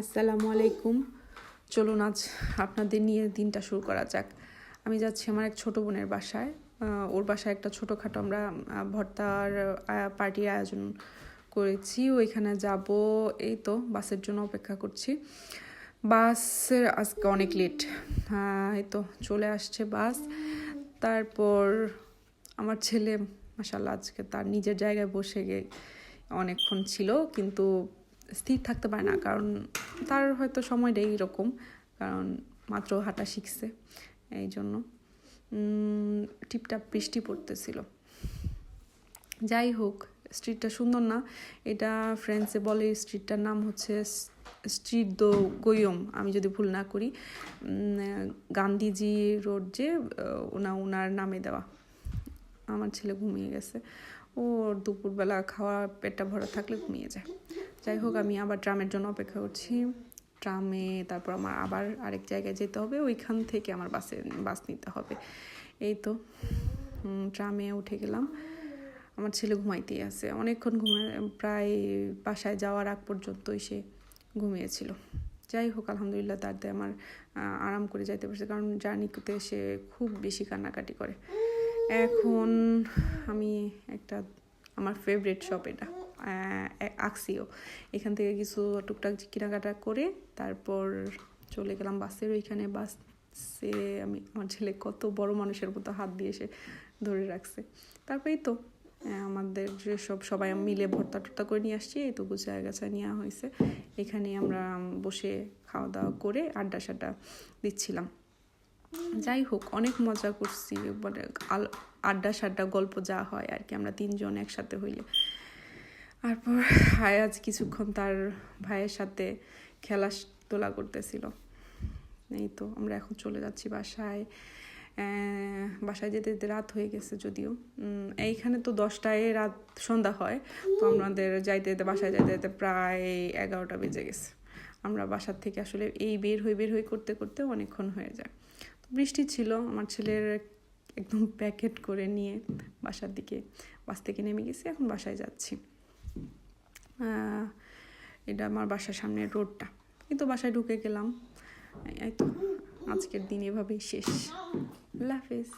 আসসালামু আলাইকুম। চলুন আজ আপনাদের নিয়ে দিনটা শুরু করা যাক। আমি যাচ্ছি আমার এক ছোটো বোনের বাসায়। ওর বাসায় একটা ছোটোখাটো আমরা ভর্তার পার্টির আয়োজন করেছি। ওইখানে যাব, এই তো বাসের জন্য অপেক্ষা করছি। বাসের আজকে অনেক লেট, এই তো চলে আসছে বাস। তারপর আমার ছেলে মাশাআল্লাহ আজকে তার নিজের জায়গায় বসে গিয়ে অনেকক্ষণ ছিল, কিন্তু স্থির থাকতে পারে না, কারণ তার হয়তো সময়টাই এরকম, কারণ মাত্র হাঁটা শিখছে, এই জন্য। টিপটাপ বৃষ্টি পড়তেছিল। যাই হোক, স্ট্রিটটা সুন্দর না? এটা ফ্রেন্সে বলে স্ট্রিটটার নাম হচ্ছে স্ট্রিট দো গোয়ম, আমি যদি ভুল না করি। গান্ধীজি রোড যে ওনার নামে দেওয়া। আমার ছেলে ঘুমিয়ে গেছে, ওর দুপুরবেলা খাওয়া পেটটা ভরা থাকলে ঘুমিয়ে যায়। যাই হোক, আমি আবার ট্রামের জন্য অপেক্ষা করছি। ট্রামে তারপর আমার আবার আরেক জায়গায় যেতে হবে, ওইখান থেকে আমার বাস নিতে হবে। এই তো ট্রামে উঠে গেলাম। আমার ছেলে ঘুমাইতেই আছে, অনেকক্ষণ প্রায় বাসায় যাওয়ার আগ পর্যন্তই সে ঘুমিয়েছিল। যাই হোক, আলহামদুলিল্লাহ তাতে আমার আরাম করে যাইতে পারছে, কারণ জার্নিতে সে খুব বেশি কান্নাকাটি করে। এখন আমি একটা আমার ফেভারিট শপ, এটা আকসিও, এখান থেকে কিছু টুকটাক কেনাকাটা করে তারপর চলে গেলাম বাসের ওইখানে। বাসে আমার ছেলে কত বড় মানুষের মতো হাত দিয়ে সে ধরে রাখছে। তারপরেই তো আমাদের সবাই মিলে ভর্তা টর্তা করে নিয়ে আসছি, এই তো গুছায় গাছায় নেওয়া হয়েছে। এখানে আমরা বসে খাওয়া দাওয়া করে আড্ডা সাড্ডা দিচ্ছিলাম। যাই হোক, অনেক মজা করছি, মানে আড্ডা সাড্ডা গল্প যা হয় আর কি, আমরা তিনজন একসাথে হইলে। তারপর আজ কিছুক্ষণ তার ভাইয়ের সাথে খেলাধুলা করতেছিল। এই তো আমরা এখন চলে যাচ্ছি বাসায়। বাসায় যেতে যেতে রাত হয়ে গেছে, যদিও এইখানে তো 10টায় রাত সন্ধ্যা হয়, তো আমাদের বাসায় যাইতে যেতে প্রায় 11টা বেজে গেছে। আমরা বাসার থেকে আসলে এই বের হই করতে করতে অনেকক্ষণ হয়ে যায়। বৃষ্টি ছিল, আমার ছেলের একদম প্যাকেট করে নিয়ে বাসার দিকে বাস থেকে নেমে গেছি, এখন বাসায় যাচ্ছি। এটা আমার বাসার সামনের রোডটা, কিন্তু বাসায় ঢুকে গেলাম। এই তো আজকের দিন এভাবেই শেষ। আল্লাহ হাফেজ।